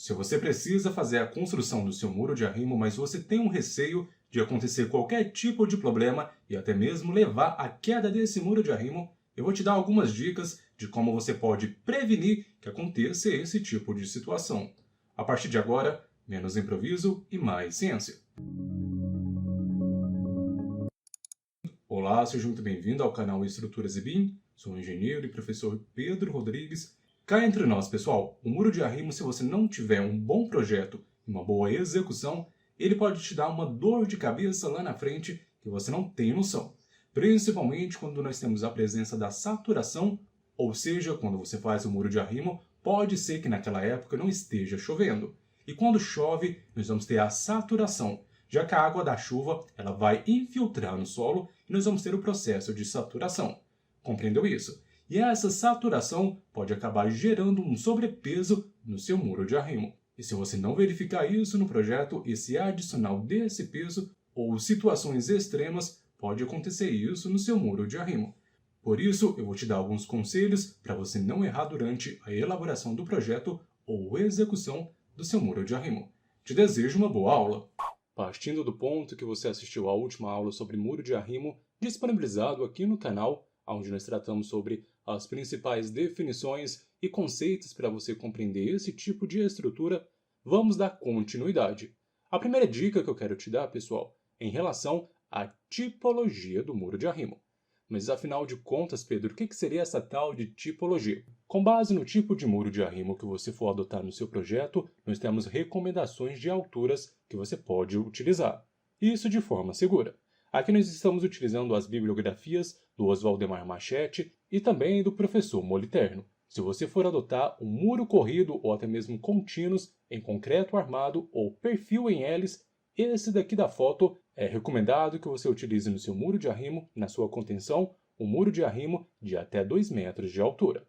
Se você precisa fazer a construção do seu muro de arrimo, mas você tem um receio de acontecer qualquer tipo de problema e até mesmo levar à queda desse muro de arrimo, eu vou te dar algumas dicas de como você pode prevenir que aconteça esse tipo de situação. A partir de agora, menos improviso e mais ciência. Olá, seja muito bem-vindo ao canal Estruturas e BIM. Sou o engenheiro e professor Pedro Rodrigues. Cá entre nós, pessoal, o muro de arrimo, se você não tiver um bom projeto e uma boa execução, ele pode te dar uma dor de cabeça lá na frente que você não tem noção. Principalmente quando nós temos a presença da saturação, ou seja, quando você faz o muro de arrimo, pode ser que naquela época não esteja chovendo. E quando chove, nós vamos ter a saturação, já que a água da chuva ela vai infiltrar no solo e nós vamos ter o processo de saturação. Compreendeu isso? E essa saturação pode acabar gerando um sobrepeso no seu muro de arrimo. E se você não verificar isso no projeto, esse adicional desse peso ou situações extremas, pode acontecer isso no seu muro de arrimo. Por isso, eu vou te dar alguns conselhos para você não errar durante a elaboração do projeto ou execução do seu muro de arrimo. Te desejo uma boa aula! Partindo do ponto que você assistiu à última aula sobre muro de arrimo, disponibilizado aqui no canal, onde nós tratamos sobre as principais definições e conceitos para você compreender esse tipo de estrutura, vamos dar continuidade. A primeira dica que eu quero te dar, pessoal, é em relação à tipologia do muro de arrimo. Mas afinal de contas, Pedro, o que seria essa tal de tipologia? Com base no tipo de muro de arrimo que você for adotar no seu projeto, nós temos recomendações de alturas que você pode utilizar. Isso de forma segura. Aqui nós estamos utilizando as bibliografias do Oswaldemar Machete e também do professor Moliterno. Se você for adotar um muro corrido ou até mesmo contínuos em concreto armado ou perfil em hélice, esse daqui da foto é recomendado que você utilize no seu muro de arrimo, na sua contenção, um muro de arrimo de até 2 metros de altura.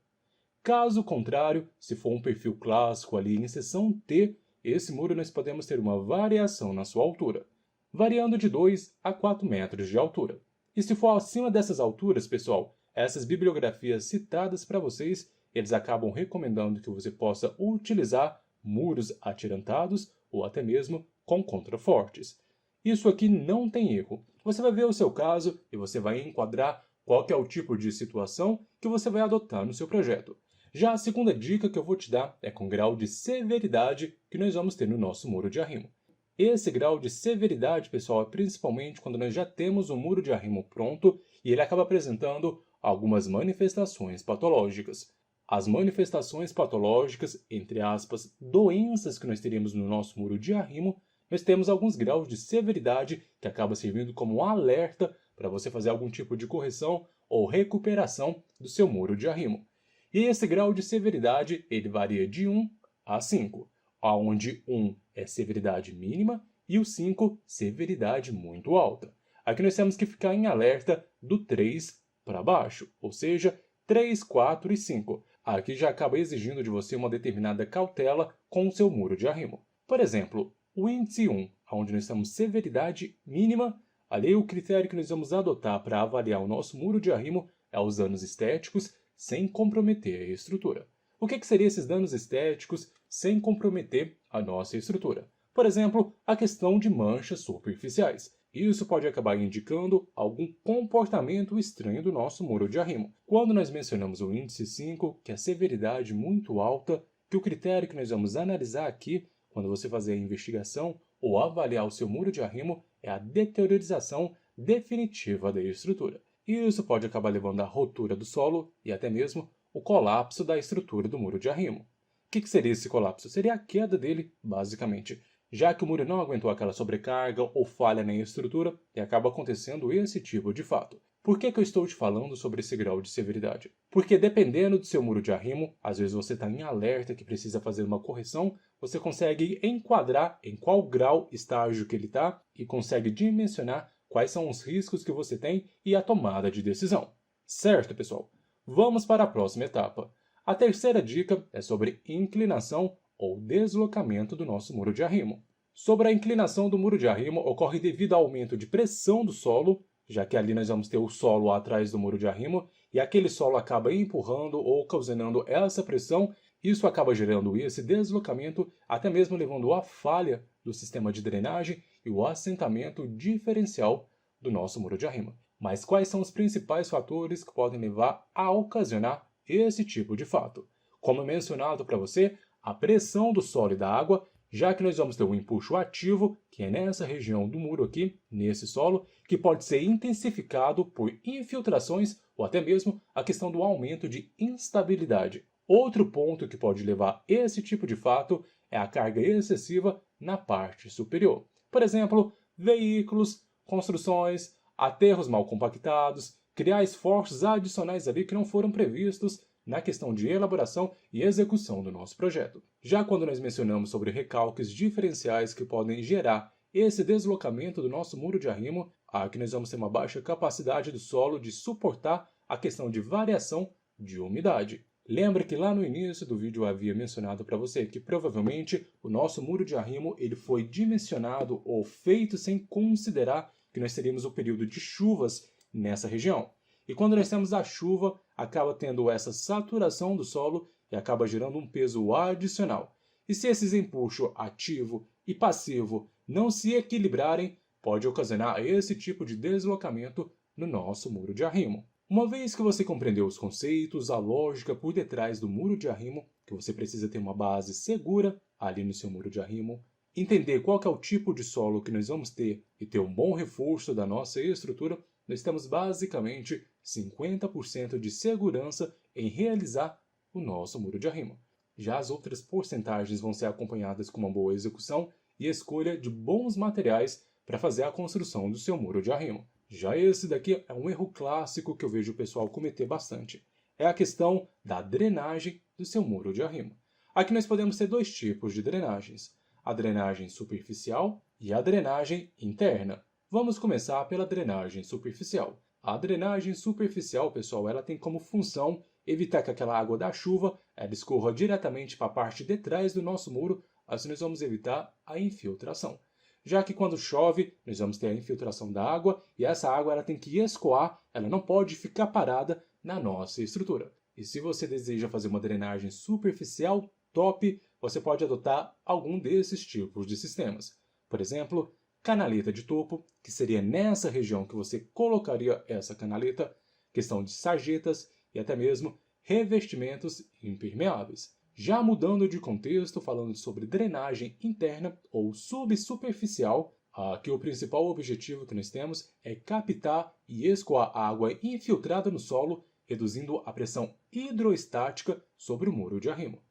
Caso contrário, se for um perfil clássico ali em seção T, esse muro nós podemos ter uma variação na sua altura, variando de 2 a 4 metros de altura. E se for acima dessas alturas, pessoal, essas bibliografias citadas para vocês, eles acabam recomendando que você possa utilizar muros atirantados ou até mesmo com contrafortes. Isso aqui não tem erro. Você vai ver o seu caso e você vai enquadrar qual que é o tipo de situação que você vai adotar no seu projeto. Já a segunda dica que eu vou te dar é com grau de severidade que nós vamos ter no nosso muro de arrimo. Esse grau de severidade, pessoal, é principalmente quando nós já temos o muro de arrimo pronto e ele acaba apresentando algumas manifestações patológicas. As manifestações patológicas, entre aspas, doenças que nós teríamos no nosso muro de arrimo, nós temos alguns graus de severidade que acaba servindo como um alerta para você fazer algum tipo de correção ou recuperação do seu muro de arrimo. E esse grau de severidade ele varia de 1 a 5, onde 1 é severidade mínima e o 5 severidade muito alta. Aqui nós temos que ficar em alerta do 3 para baixo, ou seja, 3, 4 e 5. Aqui já acaba exigindo de você uma determinada cautela com o seu muro de arrimo. Por exemplo, o índice 1, onde nós temos severidade mínima, ali o critério que nós vamos adotar para avaliar o nosso muro de arrimo é os danos estéticos sem comprometer a estrutura. O que seriam esses danos estéticos sem comprometer a nossa estrutura? Por exemplo, a questão de manchas superficiais. Isso pode acabar indicando algum comportamento estranho do nosso muro de arrimo. Quando nós mencionamos o índice 5, que é a severidade muito alta, que o critério que nós vamos analisar aqui, quando você fazer a investigação ou avaliar o seu muro de arrimo, é a deteriorização definitiva da estrutura. Isso pode acabar levando à rotura do solo e até mesmo o colapso da estrutura do muro de arrimo. O que seria esse colapso? Seria a queda dele, basicamente, já que o muro não aguentou aquela sobrecarga ou falha na estrutura e acaba acontecendo esse tipo de fato. Por que eu estou te falando sobre esse grau de severidade? Porque dependendo do seu muro de arrimo, às vezes você está em alerta que precisa fazer uma correção, você consegue enquadrar em qual grau, estágio que ele está e consegue dimensionar quais são os riscos que você tem e a tomada de decisão. Certo, pessoal? Vamos para a próxima etapa. A terceira dica é sobre inclinação ou deslocamento do nosso muro de arrimo. Sobre a inclinação do muro de arrimo ocorre devido ao aumento de pressão do solo, já que ali nós vamos ter o solo atrás do muro de arrimo, e aquele solo acaba empurrando ou ocasionando essa pressão, Isso acaba gerando esse deslocamento, até mesmo levando à falha do sistema de drenagem e o assentamento diferencial do nosso muro de arrimo. Mas quais são os principais fatores que podem levar a ocasionar esse tipo de fato? Como mencionado para você, a pressão do solo e da água, já que nós vamos ter um empuxo ativo, que é nessa região do muro aqui, nesse solo, que pode ser intensificado por infiltrações ou até mesmo a questão do aumento de instabilidade. Outro ponto que pode levar a esse tipo de fato é a carga excessiva na parte superior. Por exemplo, veículos, construções, aterros mal compactados, criar esforços adicionais ali que não foram previstos na questão de elaboração e execução do nosso projeto. Já quando nós mencionamos sobre recalques diferenciais que podem gerar esse deslocamento do nosso muro de arrimo, aqui nós vamos ter uma baixa capacidade do solo de suportar a questão de variação de umidade. Lembra que lá no início do vídeo eu havia mencionado para você que provavelmente o nosso muro de arrimo ele foi dimensionado ou feito sem considerar que nós teríamos o período de chuvas nessa região. E quando nós temos a chuva, acaba tendo essa saturação do solo e acaba gerando um peso adicional. E se esses empuxos ativo e passivo não se equilibrarem, pode ocasionar esse tipo de deslocamento no nosso muro de arrimo. Uma vez que você compreendeu os conceitos, a lógica por detrás do muro de arrimo, que você precisa ter uma base segura ali no seu muro de arrimo, entender qual que é o tipo de solo que nós vamos ter e ter um bom reforço da nossa estrutura, nós temos basicamente 50% de segurança em realizar o nosso muro de arrimo. Já as outras porcentagens vão ser acompanhadas com uma boa execução e escolha de bons materiais para fazer a construção do seu muro de arrimo. Já esse daqui é um erro clássico que eu vejo o pessoal cometer bastante. É a questão da drenagem do seu muro de arrimo. Aqui nós podemos ter dois tipos de drenagens: a drenagem superficial e a drenagem interna. Vamos começar pela drenagem superficial. A drenagem superficial, pessoal, ela tem como função evitar que aquela água da chuva ela escorra diretamente para a parte de trás do nosso muro, assim nós vamos evitar a infiltração. Já que quando chove, nós vamos ter a infiltração da água e essa água ela tem que escoar, ela não pode ficar parada na nossa estrutura. E se você deseja fazer uma drenagem superficial top, você pode adotar algum desses tipos de sistemas. Por exemplo, canaleta de topo, que seria nessa região que você colocaria essa canaleta, questão de sarjetas e até mesmo revestimentos impermeáveis. Já mudando de contexto, falando sobre drenagem interna ou subsuperficial, aqui o principal objetivo que nós temos é captar e escoar a água infiltrada no solo, reduzindo a pressão hidroestática sobre o muro de arrimo.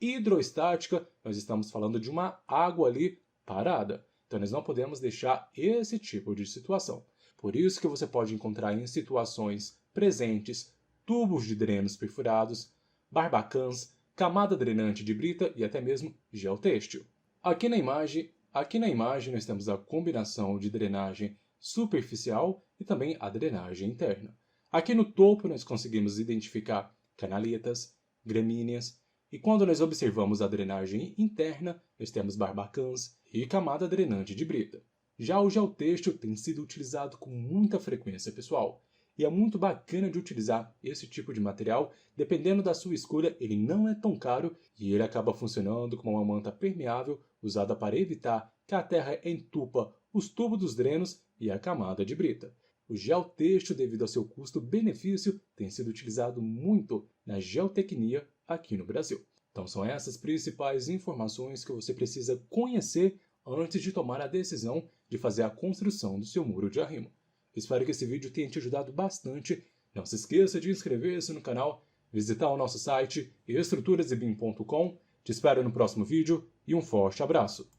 Hidroestática, nós estamos falando de uma água ali parada. Então nós não podemos deixar esse tipo de situação. Por isso que você pode encontrar em situações presentes tubos de drenos perfurados, barbacãs, camada drenante de brita e até mesmo geotêxtil. Aqui na imagem nós temos a combinação de drenagem superficial e também a drenagem interna. Aqui no topo nós conseguimos identificar canaletas, gramíneas, e quando nós observamos a drenagem interna, nós temos barbacãs e camada drenante de brita. Já o geotêxtil tem sido utilizado com muita frequência, pessoal. E é muito bacana de utilizar esse tipo de material, dependendo da sua escolha, ele não é tão caro e ele acaba funcionando como uma manta permeável usada para evitar que a terra entupa os tubos dos drenos e a camada de brita. O geotêxtil, devido ao seu custo-benefício, tem sido utilizado muito na geotecnia aqui no Brasil. Então são essas principais informações que você precisa conhecer antes de tomar a decisão de fazer a construção do seu muro de arrimo. Espero que esse vídeo tenha te ajudado bastante. Não se esqueça de inscrever-se no canal, visitar o nosso site estruturasebim.com. Te espero no próximo vídeo e um forte abraço!